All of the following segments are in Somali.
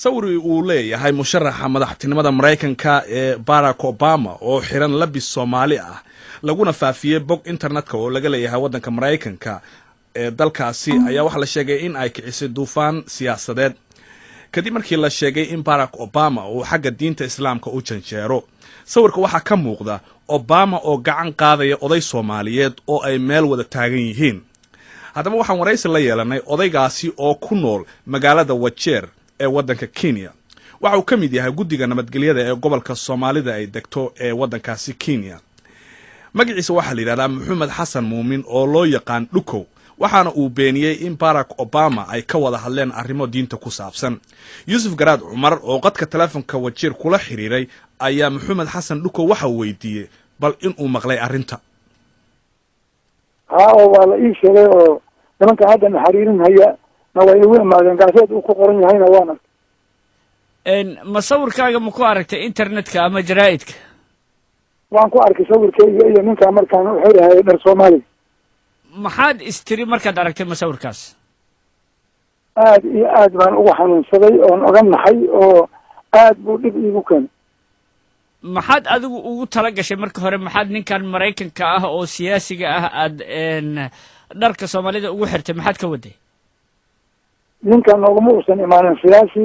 sawir uu leeyahay musharaxa madaxtinimada Mareykanka ee Barack Obama oo xiran labis Soomaali ah laguna faafiyay bog internetka oo laga leeyahay wadanka Mareykanka ee dalkaasi ayaa waxa la sheegay in ay kicisay duufaan siyaasadeed kadib markii la sheegay in Barack Obama uu xagga diinta Islaamka u janjeero. sawirka waxa ka muuqda Obama oo gacan qaadaya oday Soomaaliyeed oo ay meel wada taagan yihiin. haddaba waxaan waraysi la yeelanay odaygaasi oo ku nool magaalada Wajeer ee wadanka Kenya. waxa uu ka mid yahay guddiga nabadgelyada ee gobolka Soomaalida ay degto ee wadankaasi Kenya. magaciisa waxa la yiraahdaa Maxamed Xasan Muumin oo loo yaqaan Dhukow, waxaana uu beeniyay in Barack Obama ay ka wada hadleen arrimo diinta ku saabsan. Yusuf Garaad Cumar oo qadka telefoonka Wajeer kula xiriiray ayaa Maxamed Xasan Dhukow waxa uu weydiiyay bal in uu maqlay arrinta. wala ii sheegay oo nimanka hadda xiriirin haya na way ugu imaadeen gaasad uu ku qoran yahayna waana ma sawirkaaga ma ku aragtay internetka ama jaraa'idka? waan ku arkay sawirkayga iyo ninka markaan u xirahay dhar Soomaali. maxaad istiri markaad aragtay masawirkaas? aad iyo aad baan ugu xanuunsaday oon oga naxay oo aad buu dhib iigu keenay. maxaad adigu ugu tala gashay marka hore? maxaad ninkan Mareykanka ah oo siyaasiga ah aad dharka Soomaalida ugu xirtay? maxaad ka waday? ninkan nooguma uusan imaanin siyaasi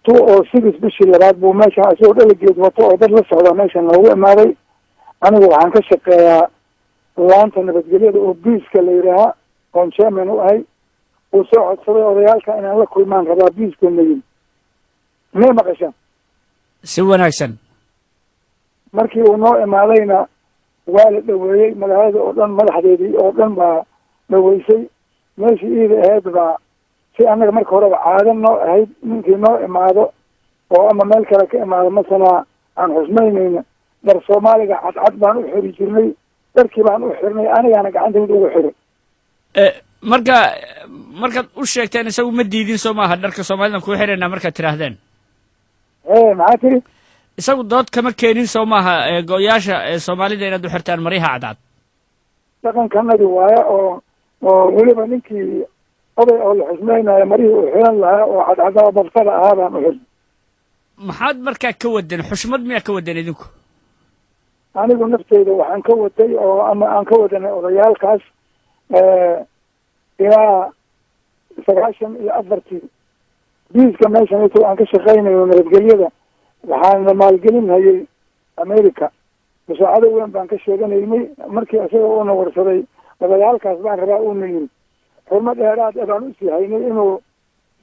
tu oo sidis bishii labaad buu meesha asoo dhaligeed wato oo dad la socda meesha noogu imaaday. anigu waxaan ka shaqeeyaa laanta nabadgelyada oo biiska la yidhaahaa oon chairman u ahay. uu soo codsaday odayaalka inaan la kulmaan rabaa biiska mayin. may maqashaan? si wanaagsan. markii uu noo imaadayna waa la dhaweeyey magaalada oo dhan, madaxdeedii oo dhan baa dhaweysay. meeshii iida ahayd baa si annaga marka horeba caado noo ahayd ninkii noo imaado oo ama meel kale ka imaado masala aan xusmaynayna dhar Soomaaliga cadcad baan u xiri jirnay. dharkii baan u xirnay, anigana gacantayda ugu xiray. markaad u sheegteen isagu ma diidin soo maaha dharka Soomaalidan ku xirayna markaad tiraahdeen? maxaa tiri? isagu dood kama keenin soo maaha gooyaasha Soomaalida inaad u xirtaan maryaha cadcad? dhaqankanadi waaye oo weliba ninkii oday oo la xusmaynayo marihii uu xiran lahaa oo cadcada dabtada ahaa baan u xirnay. maxaad markaa ka wadeen? xushmad miyaa ka wadeen idinku? anigu nafteyda waxaan ka watay oo ama aan ka wadanay odayaalkaas ilaa 94 biiska meeshan intuu aan ka shaqaynayo nabadgelyada waxaan maalgelin hayay America. musaacado weyn baan ka sheeganaynay. markii isaga uuna warsaday odayaalkaas baan rabaa uuna yiri xurmad dheeraad baan u sii haynay inuu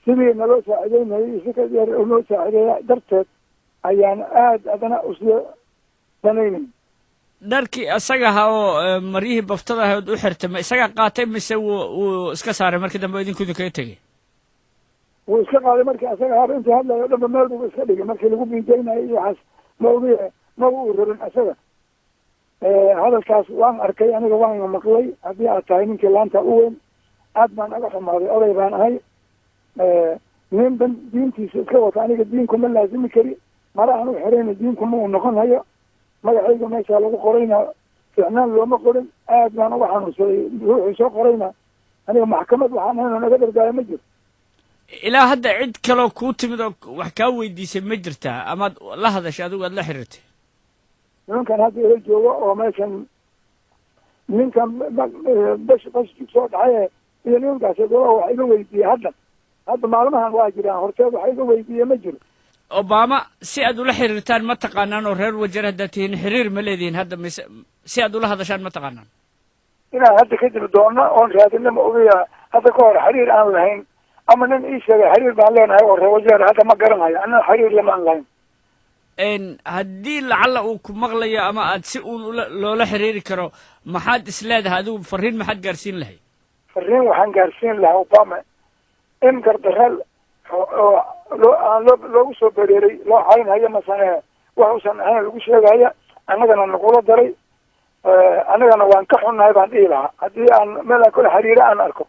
sidii naloo saacideynayay isaga dheer noo saacideeya darteed ayaan aad adana u sii danaynay. dharkii asaga ha oo marihii baftada ahayd u xirtay ma isaga qaatay mise wuu iska saaray markii dambe idinku kaga tagay? wuu iska qaaday markii asaga haba intii hadlayo dhanba meel buu iska dhigay. markii lagu biinjaynayo iyo waxaas ma uu rabin asaga. hadalkaas waan arkay, aniga waan maqlay. haddii aad tahay ninkii laanta u weyn aad baan aga xumaaday. oday baan ahay. nin ban diintiisa iska wata, aniga diinkuma laazimi kari. mara aan u xirayna diinkuma uu noqon hayo. magacayga meesha lagu qorayna ficnaan looma qorin. aad baan uga xanuunsaday. ruuxii soo qorayna aniga maxkamad waxaan hayna naga dardaayo ma jiro. ilaa hadda cid kaloo kuu timid oo wax kaa weydiisay ma jirtaa amaad la hadashay adigu aad la xiriirtay? nimankan hadda ila joogo oo meeshan ninkan bash soo dhacay iyo ninkaas wax iga weydiiyey hadda maalmahan waa jiraan. horteed wax iga weydiiyey ma jiro. Obama si aad ula xiriirtaan ma taqaanaan oo reer Wajeer hadda tihiin xiriir ma leedihiin hadda mise si aad ula hadashaan ma taqaanaan? inaan hadda kadib doona oon raadina ma ogayaa. hadda ka hor xiriir aan lahayn ama nin ii sheegay xiriir baan leenahay oo reer Wajeer hadda ma garanayo. anna xiriir lama lahayn. haddii lacalla uu ku maqlayo ama aad si uun loola xiriiri karo maxaad isleedahay adigu? fariin maxaad gaarsiin lahay? fariin waxaan gaarsiin lahaa Obama in gardaral loogu soo bereeray loo xaynhayo masane waxuusan ahayn lagu sheegaya. annagana nagula daray. annagana waan ka xunnahay baan dhihi lahaa haddii aan meel aan kula xiriira aan arko.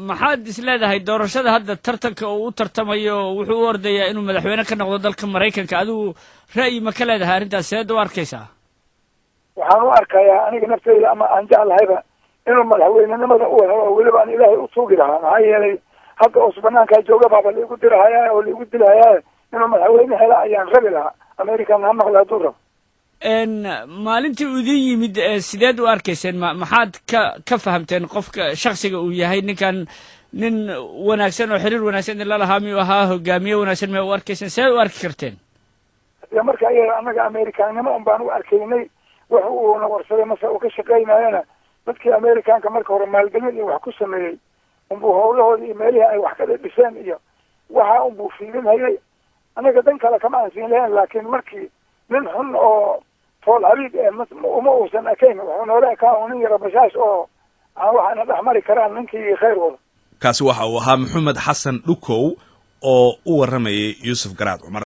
maxaad isleedahay doorashada hadda tartanka uu u tartamayo wuxuu u ordayaa inuu madaxweyne ka noqdo dalka Mareykanka? adigu ra'yi ma ka leedahay arrintaas? seed u arkaysaa? waxaan u arkayaa aniga nafteyda ama aan jeclahayba inuu madaxweynenimada u helo oo weliba aan ilaahay u tuugi lahaa. maxaa yeelay hadda oos banaankaa jooga baaba laigu dirahayaa oo laigu dilahayaa inuu madaxweyne hela ayaan rabi lahaa american ha maqla hadduu rabo maalintii uu idin yimid sideed u arkayseen maxaad ka fahamteen qofka shaksiga uu yahay ninkan nin wanaagsan oo xiriir wanaagsan in la lahaa miyuu ahaa hogaamiye wanaagsan miyaa u arkayseen sideed u arki karteen marka iyaga annaga amerikaannimo un baan u arkaynay wax uuna warsaday mase uu ka shaqaynayana dadkii amerikaanka marka hore maalgelin iyo wax ku sameeyey unbuu howlahoodii iyo meelihii ay wax ka dhiseen iyo waxa unbuu fiirinhayay annaga dan kale kama aan siin lahayn laakiin markii nin xun oo fool hariid uma uusan ekayn wuxuu noola ekaa nin yaro bashaas oo aan waxaana dhex mari karaan ninkii khayr wada kaasi waxa uu ahaa maxamed xasan dhukow oo u warramayay yuusuf garaad cumar